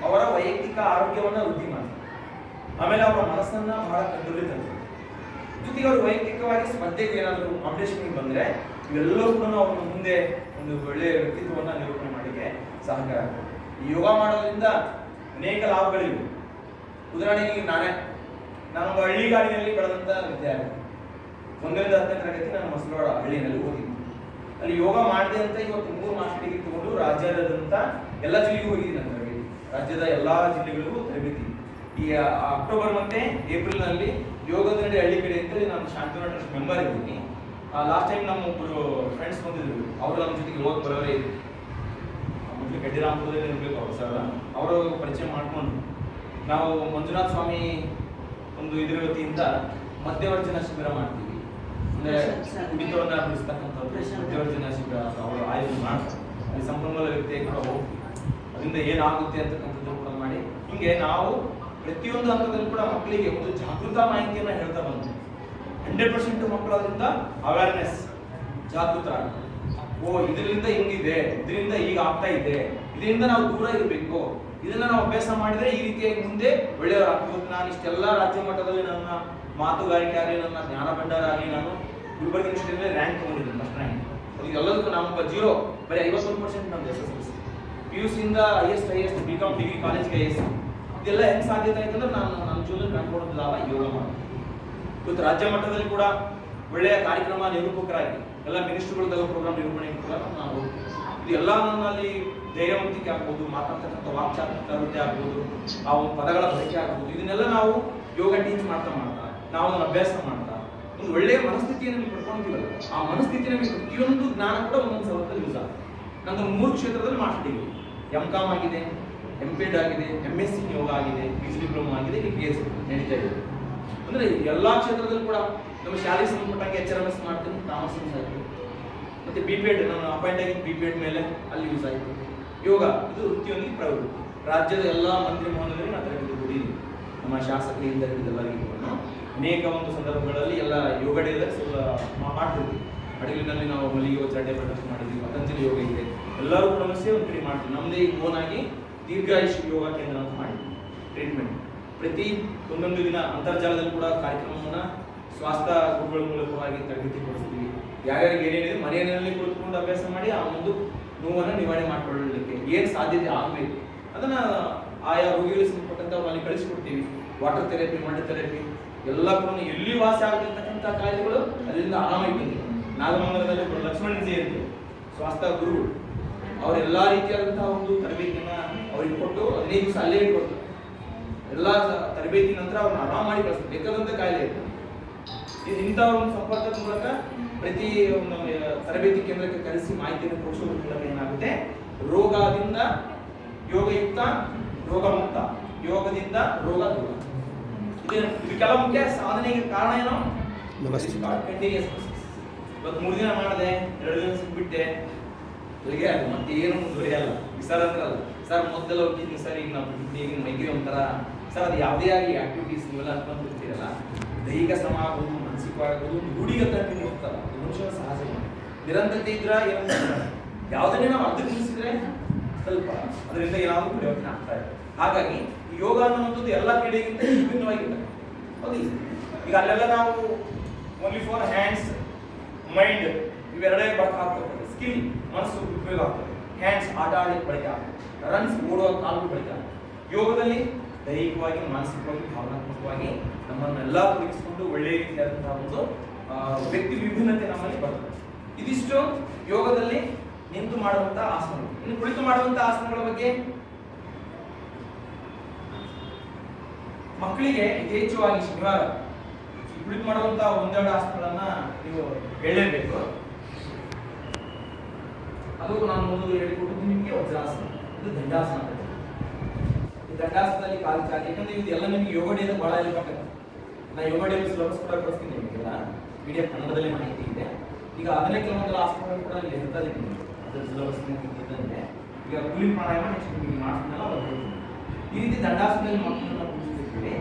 ಅವರ ವೈಯಕ್ತಿಕ ಆರೋಗ್ಯವನ್ನು ವೃದ್ಧಿ ಮಾಡ್ತಾರೆ. ಆಮೇಲೆ ಅವರ ಮನಸ್ಸನ್ನ ಬಹಳ ಕಂಟ್ರೋಲಿಗೆ ತರ್ತದೆ. ಜೊತೆಗೆ ಅವರು ವೈಯಕ್ತಿಕವಾಗಿ ಸ್ಪರ್ಧೆಗೆ ಏನಾದರೂ ಕಾಂಪಿಟೇಷನ್ಗೆ ಬಂದರೆ ಇವೆಲ್ಲವೂ ಕೂಡ ಅವ್ರ ಮುಂದೆ ಒಂದು ಒಳ್ಳೆಯ ವ್ಯಕ್ತಿತ್ವವನ್ನು ನಿರೂಪಣೆ ಮಾಡಲಿಕ್ಕೆ ಸಹಕಾರ ಆಗ್ತದೆ. ಈ ಯೋಗ ಮಾಡೋದ್ರಿಂದ ಅನೇಕ ಲಾಭಗಳಿವೆ. ಉದಾಹರಣೆಗೆ ನಾನು ಹಳ್ಳಿಗಾಡಿನಲ್ಲಿ ಬೆಳೆದಂಥ ವಿದ್ಯಾರ್ಥಿ. 1ರಿಂದ 10ನೇ ತರಗತಿ ನಾನು ಮಸಲವಾಡ ಹಳ್ಳಿನಲ್ಲಿ ಓದಿದ್ದೆ. ಅಲ್ಲಿ ಯೋಗ ಮಾಡಿದೆ ಅಂತ ಇವತ್ತು 3 ಮಾಸ್ಟರ್ ಡಿಗ್ರಿ ತಗೊಂಡು ರಾಜ್ಯದಾದ್ಯಂತ ಎಲ್ಲ ಜಿಲ್ಲೆಗೂ ಹೋಗಿದ್ದೀನಿ ನಾನು ತರಬೇತಿ. ರಾಜ್ಯದ ಎಲ್ಲ ಜಿಲ್ಲೆಗಳಿಗೂ ತರಬೇತಿ. ಈ ಅಕ್ಟೋಬರ್ ಮತ್ತೆ ಏಪ್ರಿಲ್ನಲ್ಲಿ ಯೋಗದ ನಡೆ ಹಳ್ಳಿ ಕಡೆ ಅಂತೇಳಿ ನಾನು ಶಾಂತಿವನ ಟ್ರಸ್ಟ್ ಮೆಂಬರ್ ಇದ್ದೀನಿ. ಲಾಸ್ಟ್ ಟೈಮ್ ನಮ್ಮ ಒಬ್ಬರು ಫ್ರೆಂಡ್ಸ್ ಬಂದಿದ್ರು, ಅವರು ನಮ್ಮ ಜೊತೆಗೆ ಯೋಗ ಬರೋರೇ ಇದ್ರು. ಮೊದಲು ಗಡ್ಡಿರಾಮಪುರದಲ್ಲಿ ಇರಬೇಕು ಅವರು ಸರ್. ಅವರು ಪರಿಚಯ ಮಾಡಿಕೊಂಡು ನಾವು ಮಂಜುನಾಥ ಸ್ವಾಮಿ ಒಂದು ಇದರ ವತಿಯಿಂದ ಮಧ್ಯವರ್ಜನ ಶಿಬಿರ ಮಾಡ್ತೀವಿ. ಅಂದರೆ ಕುಡಿತವನ್ನು ಬಿಡಿಸ್ತಕ್ಕಂಥದ್ದು ಮಧ್ಯವರ್ಜನ ಶಿಬಿರ ಅವರು ಆಯೋಜನೆ ಮಾಡ್ತಾರೆ. ಅಲ್ಲಿ ಸಂಪನ್ಮೂಲ ವ್ಯಕ್ತಿ ಕೂಡ ಹೋಗ್ತೀವಿ. ಅದರಿಂದ ಏನಾಗುತ್ತೆ ಅಂತಕ್ಕಂಥದ್ದು ಕೂಡ ಮಾಡಿ ಹಿಂಗೆ ನಾವು ಪ್ರತಿಯೊಂದು ಹಂತದಲ್ಲಿ ಕೂಡ ಮಕ್ಕಳಿಗೆ ಒಂದು ಜಾಗೃತ ಮಾಹಿತಿಯನ್ನು ಹೇಳ್ತಾ ಬಂದ್ವಿ. 100% ಮಕ್ಕಳು ಅದರಿಂದ ಅವೇರ್ನೆಸ್ ಜಾಗೃತರಾಗ್ತಾರೆ. ಇದರಿಂದ ಹಿಂಗಿದೆ, ಇದರಿಂದ ಈಗ ಆಗ್ತಾ ಇದೆ, ಇದರಿಂದ ನಾವು ದೂರ ಇರಬೇಕು, ಇದನ್ನ ನಾವು ಅಭ್ಯಾಸ ಮಾಡಿದ್ರೆ ಈ ರೀತಿಯಾಗಿ ಮುಂದೆ ಒಳ್ಳೆಯವರಾಗ್ಬೋದು. ನಾನು ಇಷ್ಟೆಲ್ಲ ರಾಜ್ಯ ಮಟ್ಟದಲ್ಲಿ ನನ್ನ ಮಾತುಗಾರಿಕೆ ಆಗಲಿ, ನನ್ನ ಜ್ಞಾನ ಭಂಡಾರ ಆಗಲಿ, ನಾನು ಗುಲ್ಬರ್ಗ ಯೂನಿವರ್ಸಿಟಿಯಲ್ಲಿ ರ್ಯಾಂಕ್ ತಗೊಂಡಿದ್ದೀನಿ ಫಸ್ಟ್ ರ್ಯಾಂಕ್. ಅದೆಲ್ಲದಕ್ಕೂ ನಾನೊಬ್ಬ 0 ಬರೀ 51% ನಮ್ದು SSLC. PUC ಇಂದ ಹೈಯೆಸ್ಟ್ BCom ಡಿಗ್ರಿ ಕಾಲೇಜ್ಗೆ IS. ಇದೆಲ್ಲ ಹೆಂಗೆ ಸಾಧ್ಯತೆ ಆಯ್ತು ಅಂದ್ರೆ ನಾನು ನನ್ನ ಜೀವನದಲ್ಲಿ ಕಂಡುಕೊಂಡ ಲಾಭ ಯೋಗ ಮಾಡಿ. ಇವತ್ತು ರಾಜ್ಯ ಮಟ್ಟದಲ್ಲಿ ಕೂಡ ಒಳ್ಳೆಯ ಕಾರ್ಯಕ್ರಮ ನಿರೂಪಕರಾಗಿ ಎಲ್ಲ ಮಿನಿಸ್ಟ್ರಿಗಳದಾಗ ಪ್ರೋಗ್ರಾಮ್ ನಿರೂಪಣೆ ಕೂಡ ನಾವು ಇದು ಎಲ್ಲ ನನ್ನಲ್ಲಿ ಧೈರ್ಯವಂತಿಕೆ ಆಗ್ಬೋದು, ಮಾತಾಡ್ತಕ್ಕಂಥ ವಾಕ್ಚಾತುರ್ಯ ಆಗ್ಬೋದು, ಆ ಒಂದು ಪದಗಳ ಬಳಕೆ ಆಗ್ಬೋದು. ಇದನ್ನೆಲ್ಲ ನಾವು ಯೋಗ ಟೀಚ್ ಮಾಡ್ತಾ ನಾವು ಅದನ್ನು ಅಭ್ಯಾಸ ಮಾಡ್ತಾ ಒಂದು ಒಳ್ಳೆಯ ಮನಸ್ಥಿತಿಯನ್ನು ನೀವು ಪಡ್ಕೊಂಡಿದ್ದೀವಲ್ಲ, ಆ ಮನಸ್ಥಿತಿ ನಮಗೆ ಪ್ರತಿಯೊಂದು ಜ್ಞಾನ ಕೂಡ ಒಂದೊಂದು ಸಂದರ್ಭದಲ್ಲಿ ಯೂಸ್ ಆಗುತ್ತೆ. ನಂದು 3 ಕ್ಷೇತ್ರದಲ್ಲಿ ಮಾಸ್ಟರ್ ಡಿಗ್ರಿ, MCom ಆಗಿದೆ, MPed ಆಗಿದೆ, MSc ಯೋಗ ಆಗಿದೆ, PG ಡಿಪ್ಲೊಮಾ ಆಗಿದೆ, PhD ನಡೀತಾ ಇದೆ. ಅಂದರೆ ಎಲ್ಲ ಕ್ಷೇತ್ರದಲ್ಲೂ ಕೂಡ ನಮ್ಮ ಶಾಲೆಗೆ ಸಂಬಂಧಪಟ್ಟಂಗೆ HRMS ಮಾಡ್ತೀನಿ, ತಾಮಸ್ ಯೂಸ್ ಆಯಿತು. ಮತ್ತು BPed ನಾನು ಅಪಾಯಿಂಟ್ ಆಗಿದ್ದು BPed ಮೇಲೆ ಅಲ್ಲಿ ಯೂಸ್ ಆಯಿತು. ಯೋಗ ಇದು ವೃತ್ತಿಯೊಂದಿಗೆ ಪ್ರವೃತ್ತಿ. ರಾಜ್ಯದ ಎಲ್ಲ ಮಂತ್ರಿ ಮಹೋದಯರಲ್ಲಿ ನಾನು ತರಬೇತಿ ಕೊಟ್ಟಿದ್ದೀನಿ. ನಮ್ಮ ಶಾಸಕರಿಂದ ಹಿಡಿದೆಲ್ಲರಿಗೂ ಅನೇಕ ಒಂದು ಸಂದರ್ಭಗಳಲ್ಲಿ ಎಲ್ಲ ಯೋಗ ಡೇದಲ್ಲಿ ಮಾಡ್ತಿರ್ತೀವಿ. ಅಡಿಲಿನಲ್ಲಿ ನಾವು ಮಲ್ಲಿಗೆ ವಜ್ರಾಢ್ಯ ಪ್ರದರ್ಶನ ಮಾಡಿದ್ವಿ, ಪತಂಜಲಿ ಯೋಗ ಇದೆ, ಎಲ್ಲರೂ ಕೂಡ ಸೇವೆ ಒಂದು ಕಡೆ ಮಾಡ್ತೀವಿ. ನಮ್ಮದೇ ಈಗ ಓನಾಗಿ ದೀರ್ಘಾಯುಷ್ ಯೋಗ ಕೇಂದ್ರ ಅಂತ ಮಾಡಿದ್ವಿ. ಟ್ರೀಟ್ಮೆಂಟ್ ಪ್ರತಿ ಒಂದೊಂದು ದಿನ ಅಂತರ್ಜಾಲದಲ್ಲಿ ಕೂಡ ಕಾರ್ಯಕ್ರಮವನ್ನು ಸ್ವಾಸ್ಥ್ಯ ಗುರುಗಳ ಮೂಲಕವಾಗಿ ತರಬೇತಿ ಕೊಡಿಸ್ತೀವಿ. ಯಾರ್ಯಾರಿಗೆ ಏನೇನಿದೆ ಮನೆಯಲ್ಲಿ ಕುಳಿತುಕೊಂಡು ಅಭ್ಯಾಸ ಮಾಡಿ ಆ ಒಂದು ನೋವನ್ನು ನಿವಾರಣೆ ಮಾಡಿಕೊಳ್ಳಲಿಕ್ಕೆ ಏನು ಸಾಧ್ಯತೆ ಆಗಬೇಕು ಅದನ್ನು ಆಯಾ ರೋಗಿಗಳಿಗೆ ಸಂಬಂಧಪಟ್ಟಂತ ಅಲ್ಲಿ ಕಳಿಸ್ಕೊಡ್ತೀವಿ. ವಾಟರ್ ಥೆರಪಿ, ಮಡ್ ಥೆರಪಿ ಎಲ್ಲ ಕೂಡ ಎಲ್ಲಿ ವಾಸಿ ಆಗದಿರ್ತಕ್ಕಂಥ ಕಾಯಿಲೆಗಳು ಅಲ್ಲಿಂದ ಆರಾಮಾಗಿ ಬಂದಿದೆ. ನಾಗಮಂಗಲದಲ್ಲಿ ಲಕ್ಷ್ಮಣ್ ಜಿ ಅಂತ ಸ್ವಾಸ್ಥ್ಯ ಗುರುಗಳು, ಅವರೆಲ್ಲ ರೀತಿಯಾದಂತಹ ಒಂದು ತರಬೇತಿಯನ್ನು ಅವ್ರಿಗೆ ಕೊಟ್ಟು 15 ದಿವಸ ಅಲ್ಲೇ ಇಟ್ಕೊಡ್ತಾರೆ. ಎಲ್ಲ ತರಬೇತಿ ನಂತರ ಅವ್ರನ್ನ ಆರಾಮ್ ಮಾಡಿ ಕಳಿಸ್ತಾರೆ. ಬೇಕಾದಂಥ ಕಾಯಿಲೆ ಇರ್ತದೆ. ಇಂಥ ಒಂದು ಸಂಪರ್ಕದ ಮೂಲಕ ಪ್ರತಿ ಒಂದು ತರಬೇತಿ ಕೇಂದ್ರಕ್ಕೆ ಕರೆಸಿ ಮಾಹಿತಿಯನ್ನು ಕೊಡಿಸೋದ್ರ ಮೂಲಕ ಏನಾಗುತ್ತೆ, ರೋಗದಿಂದ ಯೋಗಯುಕ್ತ, ರೋಗಮುಕ್ತ, ಯೋಗದಿಂದ ರೋಗ ದೂರ. ಇದಕ್ಕೆಲ್ಲ ಮುಖ್ಯ ಸಾಧನೆಗೆ ಕಾರಣ ಏನೋ ಕಂಟಿನ್ಯೂಸ್ ಪ್ರೊಸೆಸ್. ಇವತ್ತು 3 ದಿನ ಮಾಡಿದೆ, 2 ದಿನ ಸಿಕ್ಬಿಟ್ಟೆ, ಅಲ್ಲಿಗೆ ಅದು ಮತ್ತೆ ಏನು ಮುಂದುವರಿಯಲ್ಲ. ಸರ್ ಅಂದ್ರಲ್ಲ, ಸರ್ ಮೊದಲು ಹೋಗಿದ್ದೀನಿ ಸರ್, ಈಗ ನಾವು ಈಗ ಮೈಗೆ ಒಂಥರ ಸರ್, ಅದು ಯಾವುದೇ ಆಗಲಿ ಆಕ್ಟಿವಿಟೀಸ್ ನೀವೆಲ್ಲ ಅನ್ಕೊಂತಿರ್ತೀರಲ್ಲ, ದೈಹಿಕ ಶ್ರಮ ಆಗೋದು, ಮಾನಸಿಕವಾಗೋದು, ರೂಢಿಗತ ಹೋಗ್ತಲ್ಲ, ಮನುಷ್ಯನ ಸಹಜ. ನಿರಂತರತೆ ಇದ್ರೆ ಏನಂತ ಯಾವುದನ್ನೇ ನಾವು ಅರ್ಧ ತಿಳಿಸಿದ್ರೆ ಸ್ವಲ್ಪ ಅದರಿಂದ ಏನಾದರೂ ಪ್ರಯೋಜನ ಆಗ್ತಾ ಇದೆ. ಹಾಗಾಗಿ ಯೋಗ ಅನ್ನುವಂಥದ್ದು ಎಲ್ಲ ಕ್ರೀಡೆಗಿಂತ ವಿಭಿನ್ನವಾಗಿರ್ತದೆ. ಹೌದು, ಈಗ ಅಲ್ಲೆಲ್ಲ ನಾವು ಓನ್ಲಿ ಫಾರ್ ಹ್ಯಾಂಡ್ಸ್, ಮೈಂಡ್ ಇವೆರಡೇ ಬಳಕೆ ಆಗ್ತದೆ. ಸ್ಕಿಲ್ ಮನಸ್ಸು ಉಪಯೋಗ ಆಗ್ತದೆ, ಹ್ಯಾಂಡ್ಸ್ ಆಟ ಆಡಲಿಕ್ಕೆ ಬಳಕೆ ಆಗ್ತದೆ, ರನ್ಸ್ ಓಡುವ ಕಾಲು ಬಳಕೆ ಆಗ್ತದೆ. ಯೋಗದಲ್ಲಿ ದೈಹಿಕವಾಗಿ, ಮಾನಸಿಕವಾಗಿ, ಭಾವನಾತ್ಮಕವಾಗಿ ನಮ್ಮನ್ನೆಲ್ಲ ತೊಡಗಿಸಿಕೊಂಡು ಒಳ್ಳೆಯ ರೀತಿಯಾದಂತಹ ಒಂದು ವ್ಯಕ್ತಿ ವಿಭಿನ್ನತೆ ನಮ್ಮಲ್ಲಿ ಬರ್ತದೆ. ಇದಿಷ್ಟು ಯೋಗದಲ್ಲಿ ನಿಂತು ಮಾಡುವಂತಹ ಆಸನಗಳು. ಇನ್ನು ಕುಳಿತು ಮಾಡುವಂತಹ ಆಸನಗಳ ಬಗ್ಗೆ ಮಕ್ಕಳಿಗೆ ಯಥೇಚ್ಛವಾಗಿ ಶನಿವಾರ ಈ ಕುಳಿತು ಮಾಡುವಂತಹ 1-2 ಆಸನಗಳನ್ನ ನೀವು ಹೇಳಲೇಬೇಕು. ಅದು ನಾನು ಮೊದಲು ಹೇಳಿಕೊಟ್ಟಿದ್ದು ನಿಮಗೆ ವಜ್ರಾಸನ, ಇದು ದಂಡಾಸನ. ಈ ದಂಡಾಸನದಲ್ಲಿ ಕಾಲು ಚಾಲಿ, ಯಾಕಂದ್ರೆ ಇದೆಲ್ಲ ನಿಮಗೆ ಯೋಗ ಡೇದ ಬಹಳ ಇರಬೇಕು. ನಾನು ಯೋಗ ಡೇ ಸಿಲೆಬಸ್ ಕೂಡ ಕಳಿಸ್ತೀನಿ ನಿಮಗೆಲ್ಲ, PDF ಕನ್ನಡದಲ್ಲಿ ಮಾಹಿತಿ ಇದೆ. ಈಗ ಅದನ್ನೇ ಕೆಲವೊಂದು ಆಸನಗಳು ಕೂಡ ಇಲ್ಲಿ ಇರ್ತಾ ಇದ್ದೀನಿ, ಅದರ ಸಿಲೆಬಸ್ ಇದ್ದಂತೆ. ಈಗ ಕೂಲಿಂಗ್ ಪ್ರಾಣಾಯಾಮ ನೆಕ್ಸ್ಟ್ ನಿಮಗೆ ಮಾಡ್ತೀನಲ್ಲ ಅದು ಹೇಳ್ತೀನಿ. ಈ ರೀತಿ ದಂಡಾಸನದಲ್ಲಿ ಮಕ್ಕಳನ್ನ ಕೂರಿಸ್ತಿರ್ತೀವಿ.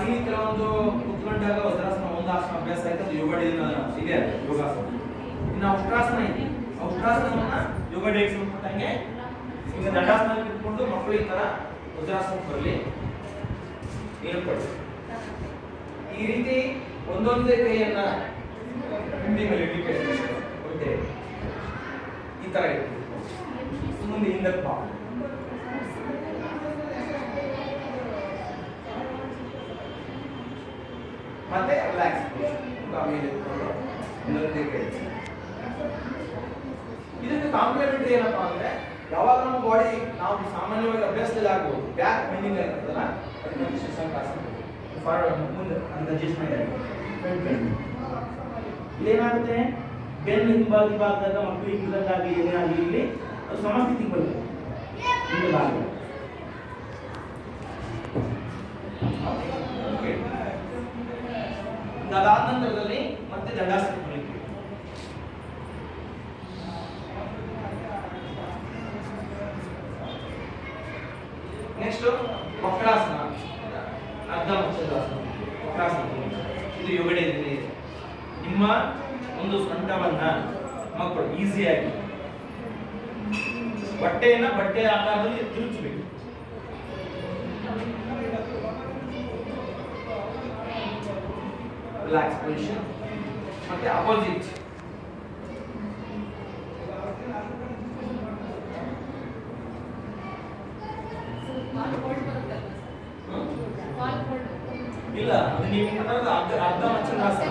ಇಲ್ಲಿ ಕೆಲವೊಂದು ಕುತ್ಕೊಂಡಾಗ ವಜ್ರಾಸನ ಒಂದು ಆಸನ ಅಭ್ಯಾಸ ಆಯ್ತು, ಅದು ಯೋಗ ಡೇ ಇದೆ ಯೋಗಾಸನ. ಇನ್ನು ಉಷ್ಟ್ರಾಸನ ಇದೆ, ಉಷ್ಟ್ರಾಸನವನ್ನ ಯೋಗ ಡೇಗೆ ಸಂಬಂಧಪಟ್ಟಂಗೆ ಈಗ ದಂಡಾಸನ ಇಟ್ಕೊಂಡು ಮಕ್ಕಳು ಈ ತರ ವಜ್ರಾಸನಕ್ಕೆ ಬರಲಿ. ಹೇಳ್ಕೊಡಿ. ಈ ರೀತಿ ಒಂದೊಂದೇ ಕೈಯನ್ನ ಹಿಂದಿ ಮೇಲೆ ಇಡಲಿಕ್ಕೆ ಕೊಡ್ತೇವೆ. ಈ ತರ ಇರ್ತದೆ. ಮುಂದೆ ಹಿಂದಕ್ಕೆ ಬಾ. ಮತ್ತೆ ರಿಲ್ಯಾಕ್ಸ್ ಆಮೇಲೆ ಇನ್ನೊಂದೇ ಕೈ. ಇದಕ್ಕೆ ಕಾಂಪ್ಲಿಮೆಂಟರಿ ಏನಪ್ಪಾ ಅಂದ್ರೆ ಯಾವಾಗ ನಮ್ಮ ಬಾಡಿ ನಾವು ಸಾಮಾನ್ಯವಾಗಿ ಅಭ್ಯಾಸದಲ್ಲಿ ಆಗ್ಬೋದು ಬ್ಯಾಕ್ ಬೆಂಡಿಂಗ್ ಆಗಿರ್ತದಲ್ಲ ಅದಕ್ಕೆ ಶಶಾಂಕಾಸನ ಫಾರ್ವರ್ಡ್ ಮುಂದೆ ಅಂತ ಅಡ್ಜಸ್ಟ್ಮೆಂಟ್ ಆಗಿದೆ. ಇಲ್ಲೇನಾಗುತ್ತೆ ಬೆನ್ನು ಹಿಂಭಾಗದಾಗ ಮಕ್ಕಳು ಹಿಂಗದಾಗಿ ಏನೇ ಆಗಲಿ ಇಲ್ಲಿ ಅದು ಸಮಸ್ಥಿತಿಗೆ ಬರುತ್ತೆ. ಹಿಂದೆ ಭಾಗ ಅದಾದ ನಂತರದಲ್ಲಿ ಮತ್ತೆ ದಂಡಾಸನ ಬರಲಿಕ್ಕೆ. ನೆಕ್ಸ್ಟ್ ವಕ್ರಾಸನ, ಅರ್ಧ ಮುಚ್ಚಲಾಸನ, ವಕ್ರಾಸನ. ಇದು ಯೋಗಡೆಯಲ್ಲಿ ಇದೆ. ನಿಮ್ಮ ಒಂದು ಸೊಂಟವನ್ನ ಮಕ್ಕಳು ಈಸಿಯಾಗಿ ಬಟ್ಟೆಯನ್ನ ಬಟ್ಟೆ ಆಕಾರದಲ್ಲಿ ತಿರುಚಬೇಕು. Relax position. ಮತ್ತೆ ಅಪೋಸಿಟ್ ಇಲ್ಲ, ಅದು ನೀವು ಅರ್ಧ ಮಚ್ಚಲಾಸನ.